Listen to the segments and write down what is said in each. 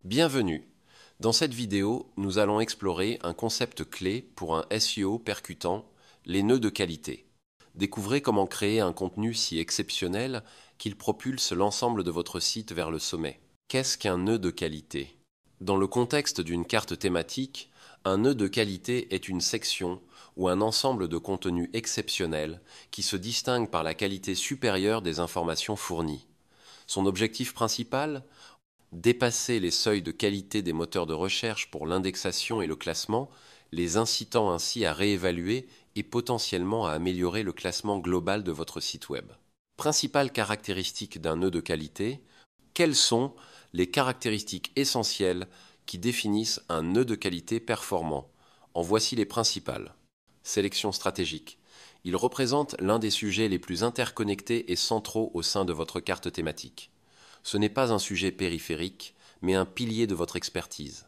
Bienvenue. Dans cette vidéo, nous allons explorer un concept clé pour un SEO percutant, les nœuds de qualité. Découvrez comment créer un contenu si exceptionnel qu'il propulse l'ensemble de votre site vers le sommet. Qu'est-ce qu'un nœud de qualité? Dans le contexte d'une carte thématique, un nœud de qualité est une section ou un ensemble de contenus exceptionnels qui se distingue par la qualité supérieure des informations fournies. Son objectif principal? Dépasser les seuils de qualité des moteurs de recherche pour l'indexation et le classement, les incitant ainsi à réévaluer et potentiellement à améliorer le classement global de votre site web. Principales caractéristiques d'un nœud de qualité: quelles sont les caractéristiques essentielles qui définissent un nœud de qualité performant? En voici les principales. Sélection stratégique. Il représente l'un des sujets les plus interconnectés et centraux au sein de votre carte thématique. Ce n'est pas un sujet périphérique, mais un pilier de votre expertise.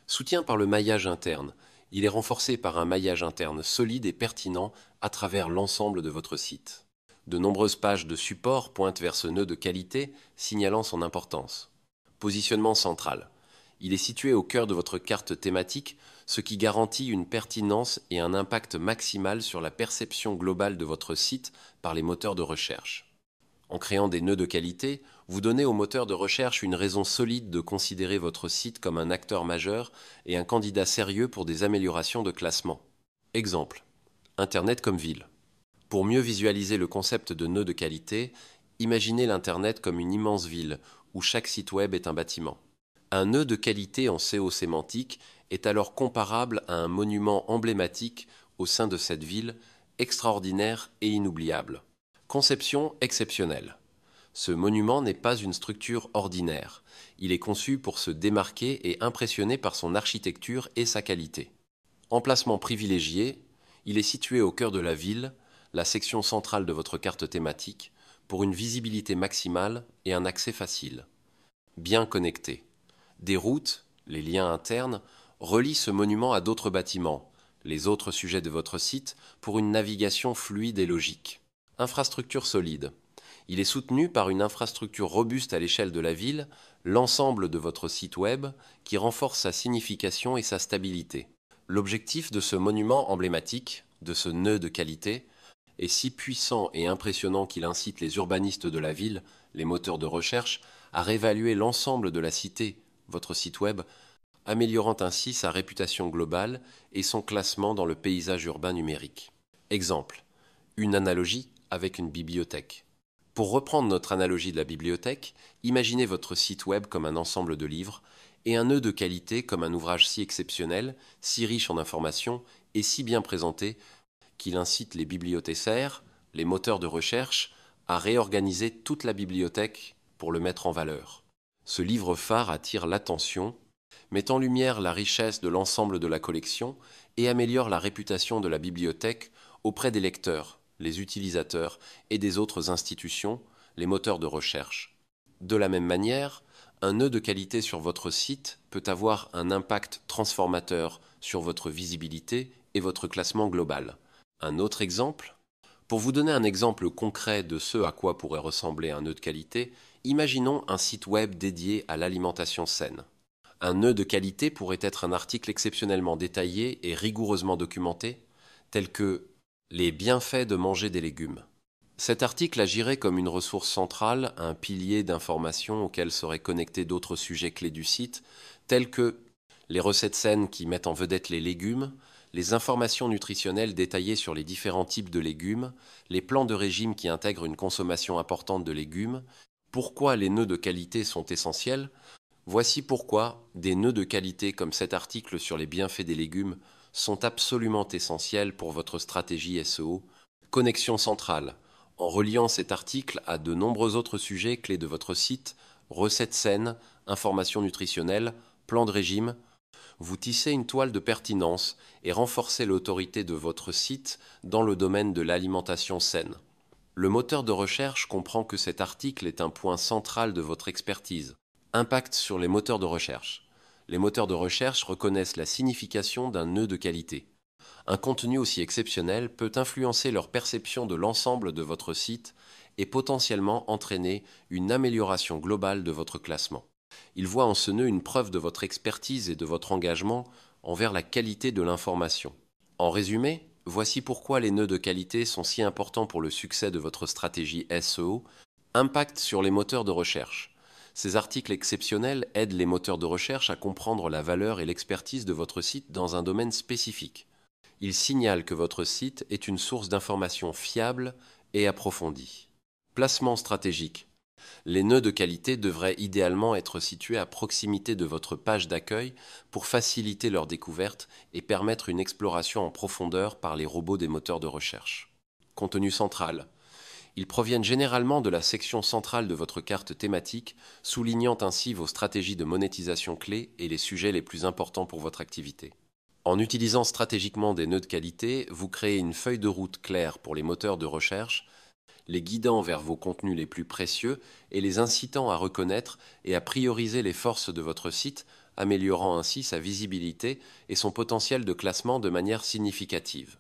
Soutien par le maillage interne. Il est renforcé par un maillage interne solide et pertinent à travers l'ensemble de votre site. De nombreuses pages de support pointent vers ce nœud de qualité, signalant son importance. Positionnement central. Il est situé au cœur de votre carte thématique, ce qui garantit une pertinence et un impact maximal sur la perception globale de votre site par les moteurs de recherche. En créant des nœuds de qualité, vous donnez aux moteurs de recherche une raison solide de considérer votre site comme un acteur majeur et un candidat sérieux pour des améliorations de classement. Exemple: Internet comme ville. Pour mieux visualiser le concept de nœud de qualité, imaginez l'Internet comme une immense ville où chaque site web est un bâtiment. Un nœud de qualité en SEO sémantique est alors comparable à un monument emblématique au sein de cette ville, extraordinaire et inoubliable. Conception exceptionnelle. Ce monument n'est pas une structure ordinaire. Il est conçu pour se démarquer et impressionner par son architecture et sa qualité. Emplacement privilégié. Il est situé au cœur de la ville, la section centrale de votre carte thématique, pour une visibilité maximale et un accès facile. Bien connecté. Des routes, les liens internes, relient ce monument à d'autres bâtiments, les autres sujets de votre site, pour une navigation fluide et logique. Infrastructure solide. Il est soutenu par une infrastructure robuste à l'échelle de la ville, l'ensemble de votre site web, qui renforce sa signification et sa stabilité. L'objectif de ce monument emblématique, de ce nœud de qualité, est si puissant et impressionnant qu'il incite les urbanistes de la ville, les moteurs de recherche, à réévaluer l'ensemble de la cité, votre site web, améliorant ainsi sa réputation globale et son classement dans le paysage urbain numérique. Exemple: une analogie avec une bibliothèque. Pour reprendre notre analogie de la bibliothèque, imaginez votre site web comme un ensemble de livres et un nœud de qualité comme un ouvrage si exceptionnel, si riche en informations et si bien présenté qu'il incite les bibliothécaires, les moteurs de recherche, à réorganiser toute la bibliothèque pour le mettre en valeur. Ce livre phare attire l'attention, met en lumière la richesse de l'ensemble de la collection et améliore la réputation de la bibliothèque auprès des lecteurs, les utilisateurs et des autres institutions, les moteurs de recherche. De la même manière, un nœud de qualité sur votre site peut avoir un impact transformateur sur votre visibilité et votre classement global. Un autre exemple? Pour vous donner un exemple concret de ce à quoi pourrait ressembler un nœud de qualité, imaginons un site web dédié à l'alimentation saine. Un nœud de qualité pourrait être un article exceptionnellement détaillé et rigoureusement documenté, tel que les bienfaits de manger des légumes. Cet article agirait comme une ressource centrale, un pilier d'information auquel seraient connectés d'autres sujets clés du site, tels que les recettes saines qui mettent en vedette les légumes, les informations nutritionnelles détaillées sur les différents types de légumes, les plans de régime qui intègrent une consommation importante de légumes. Pourquoi les nœuds de qualité sont essentiels? Voici pourquoi des nœuds de qualité comme cet article sur les bienfaits des légumes sont absolument essentiels pour votre stratégie SEO. Connexion centrale. En reliant cet article à de nombreux autres sujets clés de votre site, recettes saines, informations nutritionnelles, plans de régime, vous tissez une toile de pertinence et renforcez l'autorité de votre site dans le domaine de l'alimentation saine. Le moteur de recherche comprend que cet article est un point central de votre expertise. Impact sur les moteurs de recherche. Les moteurs de recherche reconnaissent la signification d'un nœud de qualité. Un contenu aussi exceptionnel peut influencer leur perception de l'ensemble de votre site et potentiellement entraîner une amélioration globale de votre classement. Ils voient en ce nœud une preuve de votre expertise et de votre engagement envers la qualité de l'information. En résumé, voici pourquoi les nœuds de qualité sont si importants pour le succès de votre stratégie SEO. Impact sur les moteurs de recherche. Ces articles exceptionnels aident les moteurs de recherche à comprendre la valeur et l'expertise de votre site dans un domaine spécifique. Ils signalent que votre site est une source d'informations fiable et approfondie. Placement stratégique. Les nœuds de qualité devraient idéalement être situés à proximité de votre page d'accueil pour faciliter leur découverte et permettre une exploration en profondeur par les robots des moteurs de recherche. Contenu central. Ils proviennent généralement de la section centrale de votre carte thématique, soulignant ainsi vos stratégies de monétisation clés et les sujets les plus importants pour votre activité. En utilisant stratégiquement des nœuds de qualité, vous créez une feuille de route claire pour les moteurs de recherche, les guidant vers vos contenus les plus précieux et les incitant à reconnaître et à prioriser les forces de votre site, améliorant ainsi sa visibilité et son potentiel de classement de manière significative.